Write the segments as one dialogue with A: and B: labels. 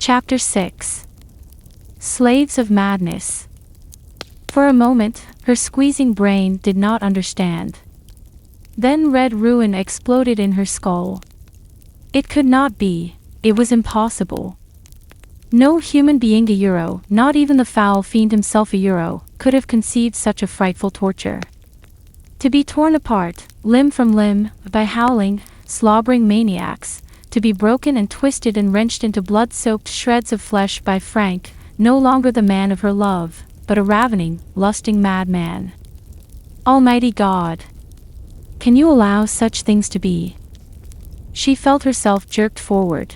A: Chapter 6. Slaves of Madness. For a moment, her squeezing brain did not understand. Then red ruin exploded in her skull. It could not be. It was impossible. No human being not even the foul fiend himself could have conceived such a frightful torture. To be torn apart, limb from limb, by howling, slobbering maniacs, to be broken and twisted and wrenched into blood-soaked shreds of flesh by Frank, no longer the man of her love, but a ravening, lusting madman. Almighty God! Can you allow such things to be? She felt herself jerked forward.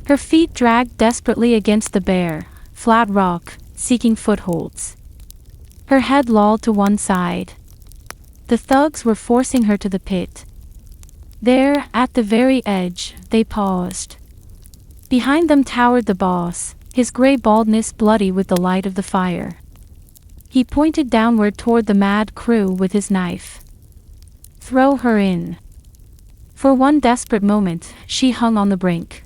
A: Her feet dragged desperately against the bare, flat rock, seeking footholds. Her head lolled to one side. The thugs were forcing her to the pit. There, at the very edge, they paused. Behind them towered the boss, his gray baldness bloody with the light of the fire. He pointed downward toward the mad crew with his knife. Throw her in. For one desperate moment, she hung on the brink.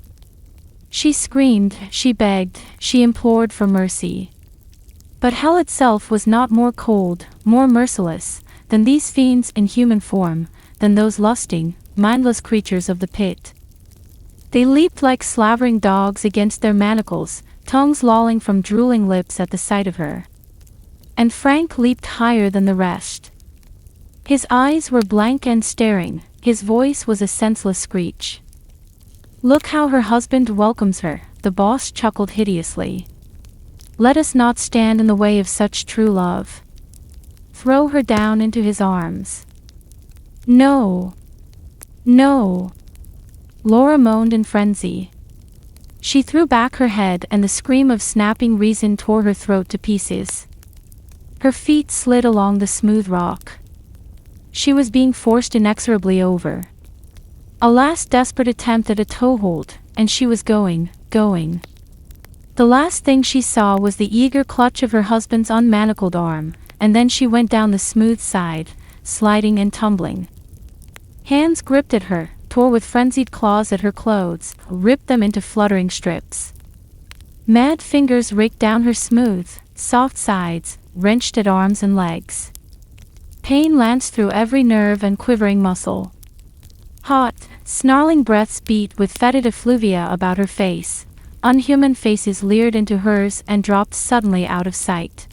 A: She screamed, she begged, she implored for mercy. But hell itself was not more cold, more merciless, than these fiends in human form, than those lusting, mindless creatures of the pit. They leaped like slavering dogs against their manacles, tongues lolling from drooling lips at the sight of her. And Frank leaped higher than the rest. His eyes were blank and staring, his voice was a senseless screech. Look how her husband welcomes her, the boss chuckled hideously. Let us not stand in the way of such true love. Throw her down into his arms. No. No. Laura moaned in frenzy. She threw back her head and the scream of snapping reason tore her throat to pieces. Her feet slid along the smooth rock. She was being forced inexorably over. A last desperate attempt at a toehold, and she was going. The last thing she saw was the eager clutch of her husband's unmanacled arm, and then she went down the smooth side, sliding and tumbling. Hands gripped at her, tore with frenzied claws at her clothes, ripped them into fluttering strips. Mad fingers raked down her smooth, soft sides, wrenched at arms and legs. Pain lanced through every nerve and quivering muscle. Hot, snarling breaths beat with fetid effluvia about her face. Unhuman faces leered into hers and dropped suddenly out of sight.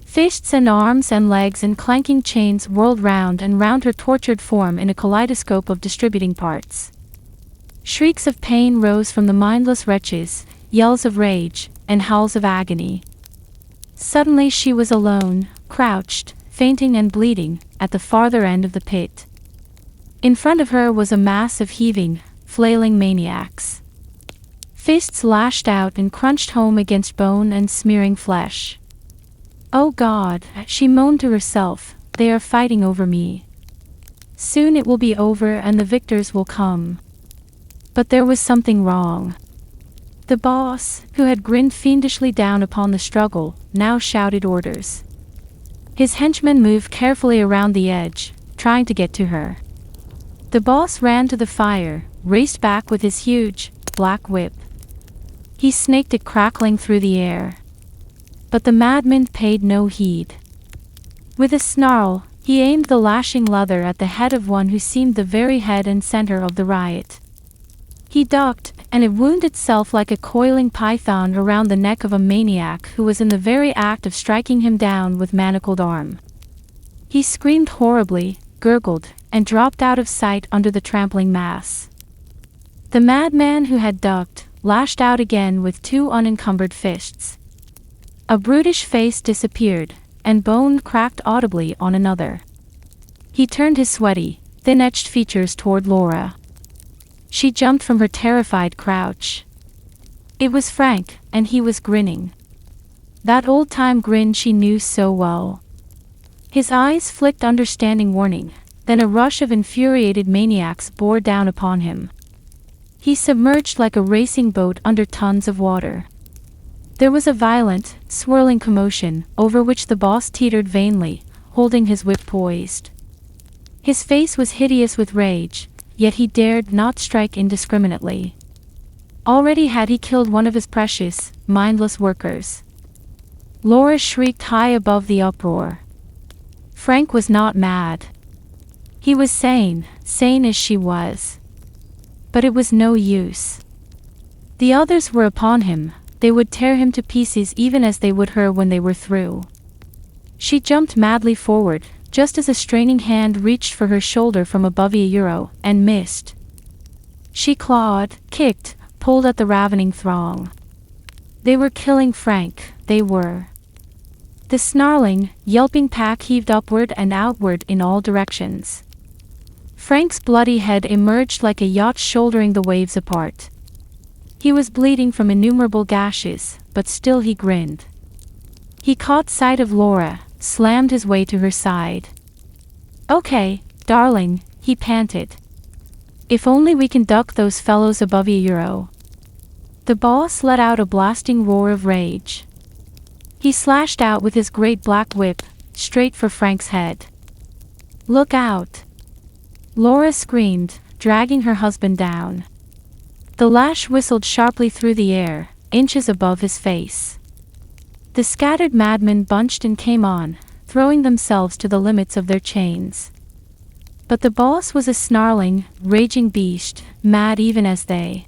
A: Fists and arms and legs and clanking chains whirled round and round her tortured form in a kaleidoscope of distributing parts. Shrieks of pain rose from the mindless wretches, yells of rage, and howls of agony. Suddenly she was alone, crouched, fainting and bleeding, at the farther end of the pit. In front of her was a mass of heaving, flailing maniacs. Fists lashed out and crunched home against bone and smearing flesh. Oh God, she moaned to herself, they are fighting over me. Soon it will be over and the victors will come. But there was something wrong. The boss, who had grinned fiendishly down upon the struggle, now shouted orders. His henchmen moved carefully around the edge, trying to get to her. The boss ran to the fire, raced back with his huge, black whip. He snaked it crackling through the air. But the madman paid no heed. With a snarl, he aimed the lashing leather at the head of one who seemed the very head and center of the riot. He ducked, and it wound itself like a coiling python around the neck of a maniac who was in the very act of striking him down with manacled arm. He screamed horribly, gurgled, and dropped out of sight under the trampling mass. The madman who had ducked, lashed out again with two unencumbered fists. A brutish face disappeared, and bone cracked audibly on another. He turned his sweaty, thin-etched features toward Laura. She jumped from her terrified crouch. It was Frank, and he was grinning. That old-time grin she knew so well. His eyes flicked understanding warning, then a rush of infuriated maniacs bore down upon him. He submerged like a racing boat under tons of water. There was a violent, swirling commotion, over which the boss teetered vainly, holding his whip poised. His face was hideous with rage, yet he dared not strike indiscriminately. Already had he killed one of his precious, mindless workers. Laura shrieked high above the uproar. Frank was not mad. He was sane as she was. But it was no use. The others were upon him. They would tear him to pieces even as they would her when they were through. She jumped madly forward, just as a straining hand reached for her shoulder from above €, and missed. She clawed, kicked, pulled at the ravening throng. They were killing Frank, they were. The snarling, yelping pack heaved upward and outward in all directions. Frank's bloody head emerged like a yacht shouldering the waves apart. He was bleeding from innumerable gashes, but still he grinned. He caught sight of Laura, slammed his way to her side. "Okay, darling," he panted. "If only we can duck those fellows above €." The boss let out a blasting roar of rage. He slashed out with his great black whip, straight for Frank's head. "Look out!" Laura screamed, dragging her husband down. The lash whistled sharply through the air, inches above his face. The scattered madmen bunched and came on, throwing themselves to the limits of their chains. But the boss was a snarling, raging beast, mad even as they.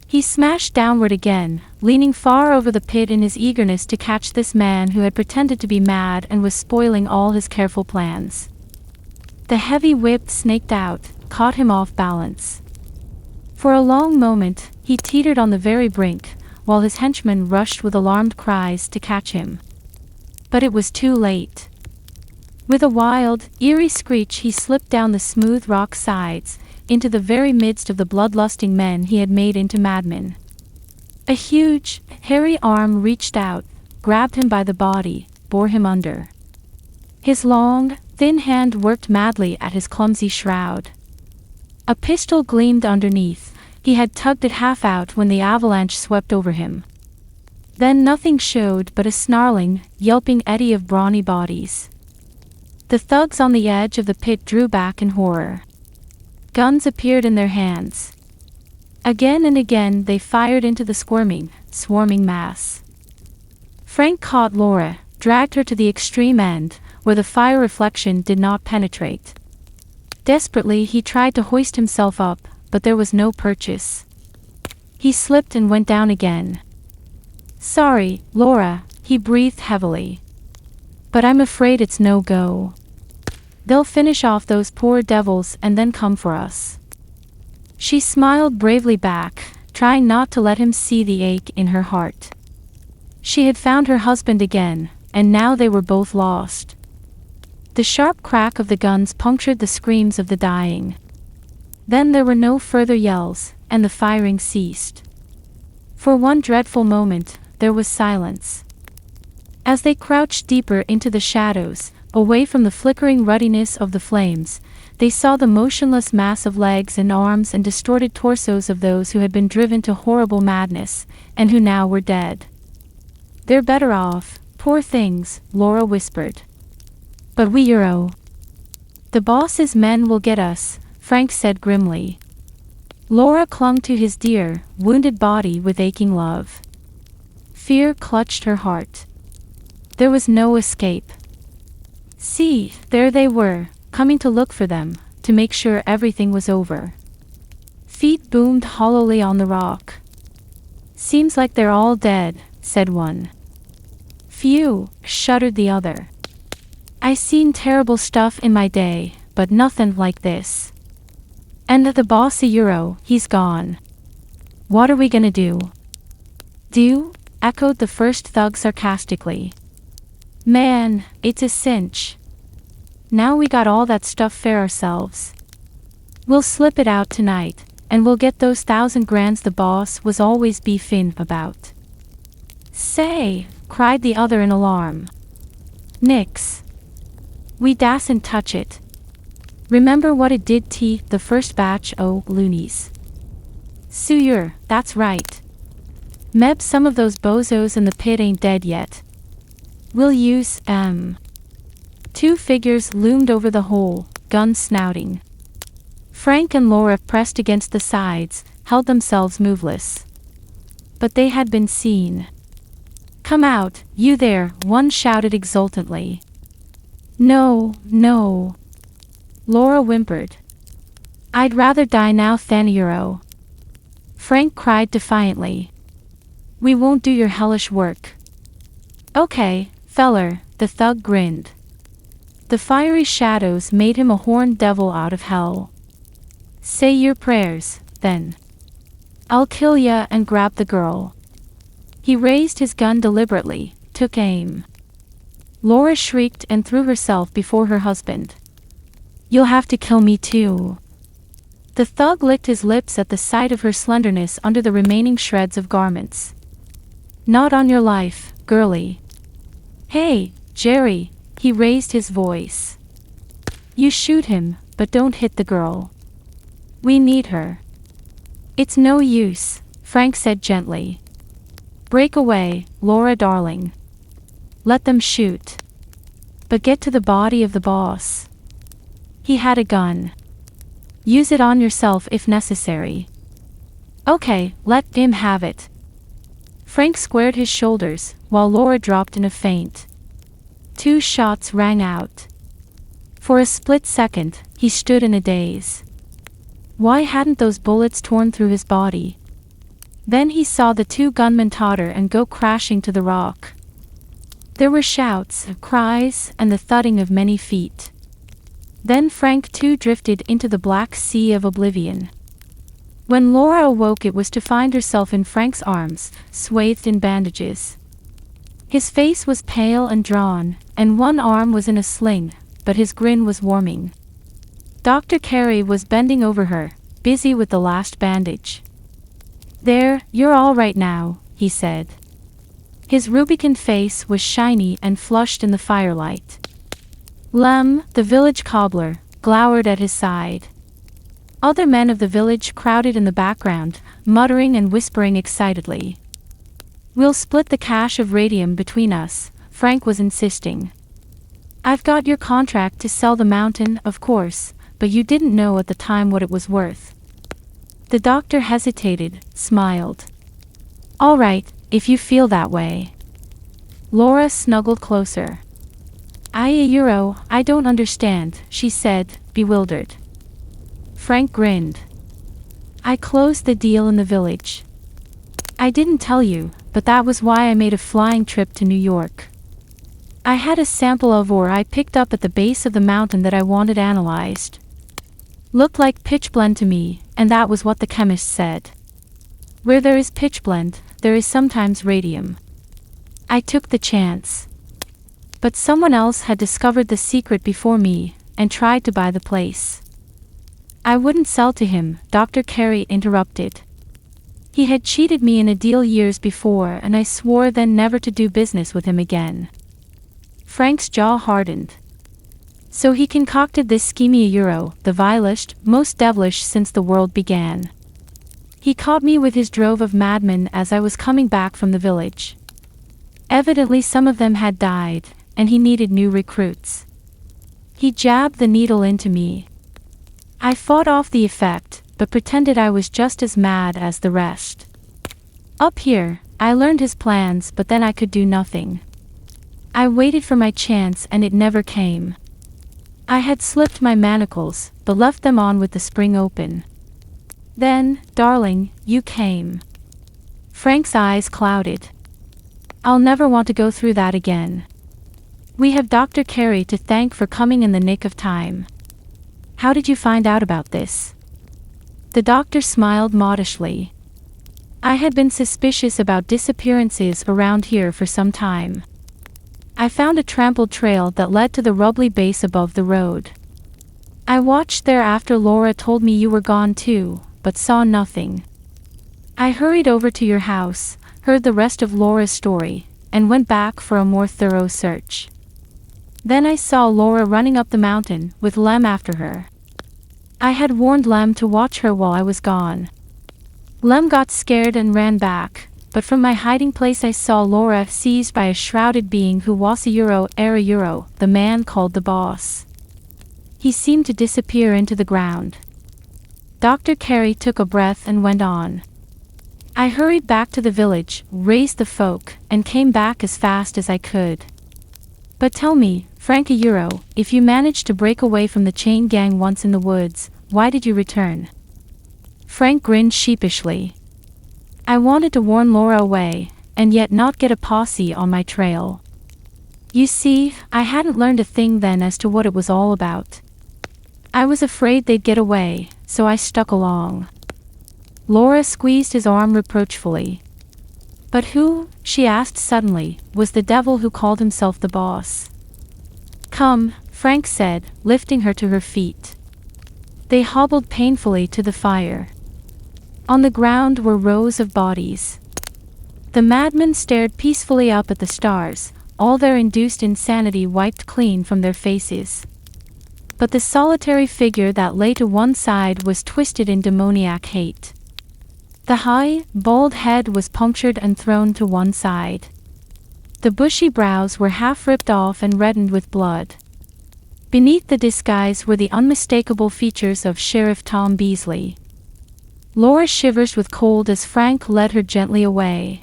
A: He smashed downward again, leaning far over the pit in his eagerness to catch this man who had pretended to be mad and was spoiling all his careful plans. The heavy whip snaked out, caught him off balance. For a long moment, he teetered on the very brink, while his henchmen rushed with alarmed cries to catch him. But it was too late. With a wild, eerie screech he slipped down the smooth rock sides, into the very midst of the bloodlusting men he had made into madmen. A huge, hairy arm reached out, grabbed him by the body, bore him under. His long, thin hand worked madly at his clumsy shroud. A pistol gleamed underneath. He had tugged it half out when the avalanche swept over him. Then nothing showed but a snarling, yelping eddy of brawny bodies. The thugs on the edge of the pit drew back in horror. Guns appeared in their hands. Again and again they fired into the swarming mass. Frank caught Laura, dragged her to the extreme end, where the fire reflection did not penetrate. Desperately he tried to hoist himself up, but there was no purchase. He slipped and went down again. "Sorry, Laura," he breathed heavily. "But I'm afraid it's no go. They'll finish off those poor devils and then come for us." She smiled bravely back, trying not to let him see the ache in her heart. She had found her husband again, and now they were both lost. The sharp crack of the guns punctured the screams of the dying. Then there were no further yells, and the firing ceased. For one dreadful moment, there was silence. As they crouched deeper into the shadows, away from the flickering ruddiness of the flames, they saw the motionless mass of legs and arms and distorted torsos of those who had been driven to horrible madness, and who now were dead. "They're better off, poor things," Laura whispered. "But we The boss's men will get us," Frank said grimly. Laura clung to his dear, wounded body with aching love. Fear clutched her heart. There was no escape. See, there they were, coming to look for them, to make sure everything was over. Feet boomed hollowly on the rock. "Seems like they're all dead," said one. "Phew," shuddered the other. "I seen terrible stuff in my day, but nothing like this. And the boss he's gone. What are we gonna do?" "Do?" echoed the first thug sarcastically. "Man, it's a cinch. Now we got all that stuff fair ourselves. We'll slip it out tonight, and we'll get those 1,000 grands the boss was always beefin' about." "Say," cried the other in alarm. "Nix. We dasn't touch it. Remember what it did to the first batch o' loonies." "Sure, that's right. Meb some of those bozos in the pit ain't dead yet. We'll use, Two figures loomed over the hole, guns snouting. Frank and Laura pressed against the sides, held themselves moveless. but they had been seen. "Come out, you there," one shouted exultantly. "No, no," Laura whimpered. "I'd rather die now than euro," Frank cried defiantly. "We won't do your hellish work." "Okay, feller," the thug grinned. The fiery shadows made him a horned devil out of hell. "Say your prayers, then. I'll kill ya and grab the girl." He raised his gun deliberately, took aim. Laura shrieked and threw herself before her husband. "You'll have to kill me too." The thug licked his lips at the sight of her slenderness under the remaining shreds of garments. "Not on your life, girlie." "Hey, Jerry," he raised his voice. "You shoot him, but don't hit the girl. We need her." "It's no use," Frank said gently. "Break away, Laura darling. Let them shoot. But get to the body of the boss. He had a gun. Use it on yourself if necessary." "Okay, let him have it." Frank squared his shoulders, while Laura dropped in a faint. 2 shots rang out. For a split second, he stood in a daze. Why hadn't those bullets torn through his body? Then he saw the 2 gunmen totter and go crashing to the rock. There were shouts, cries, and the thudding of many feet. Then Frank too drifted into the black sea of oblivion. When Laura awoke, it was to find herself in Frank's arms, swathed in bandages. His face was pale and drawn, and one arm was in a sling, but his grin was warming. Dr. Carey was bending over her, busy with the last bandage. "There, you're all right now," he said. His rubicund face was shiny and flushed in the firelight. Lem, the village cobbler, glowered at his side. Other men of the village crowded in the background, muttering and whispering excitedly. "We'll split the cache of radium between us," Frank was insisting. "I've got your contract to sell the mountain, of course, but you didn't know at the time what it was worth." The doctor hesitated, smiled. "All right, if you feel that way." Laura snuggled closer. I don't understand," she said, bewildered. Frank grinned. "I closed the deal in the village. I didn't tell you, but that was why I made a flying trip to New York. I had a sample of ore I picked up at the base of the mountain that I wanted analyzed. Looked like pitchblende to me, and that was what the chemist said. Where there is pitchblende, there is sometimes radium. I took the chance. But someone else had discovered the secret before me, and tried to buy the place." "I wouldn't sell to him," Dr. Carey interrupted. "He had cheated me in a deal years before, and I swore then never to do business with him again." Frank's jaw hardened. "So he concocted this scheming euro, the vilest, most devilish since the world began. He caught me with his drove of madmen as I was coming back from the village. Evidently some of them had died, and he needed new recruits. He jabbed the needle into me. I fought off the effect, but pretended I was just as mad as the rest. Up here, I learned his plans, but then I could do nothing. I waited for my chance and it never came. I had slipped my manacles, but left them on with the spring open. Then, darling, you came." Frank's eyes clouded. "I'll never want to go through that again. We have Dr. Carey to thank for coming in the nick of time. How did you find out about this?" The doctor smiled modestly. "I had been suspicious about disappearances around here for some time. I found a trampled trail that led to the rubbly base above the road. I watched there after Laura told me you were gone too, but saw nothing. I hurried over to your house, heard the rest of Laura's story, and went back for a more thorough search. Then I saw Laura running up the mountain, with Lem after her. I had warned Lem to watch her while I was gone. Lem got scared and ran back, but from my hiding place I saw Laura seized by a shrouded being who was a Euro, the man called the boss. He seemed to disappear into the ground." Dr. Carey took a breath and went on. I hurried back to the village, raised the folk, and came back as fast as I could. But tell me, Frank Euro, if you managed to break away from the chain gang once in the woods, why did you return? Frank grinned sheepishly. I wanted to warn Laura away, and yet not get a posse on my trail. You see, I hadn't learned a thing then as to what it was all about. I was afraid they'd get away, so I stuck along. Laura squeezed his arm reproachfully. But who, she asked suddenly, was the devil who called himself the boss? Come, Frank said, lifting her to her feet. They hobbled painfully to the fire. On the ground were rows of bodies. The madmen stared peacefully up at the stars, all their induced insanity wiped clean from their faces. But the solitary figure that lay to one side was twisted in demoniac hate. The high, bald head was punctured and thrown to one side. The bushy brows were half ripped off and reddened with blood. Beneath the disguise were the unmistakable features of Sheriff Tom Beasley. Laura shivers with cold as Frank led her gently away.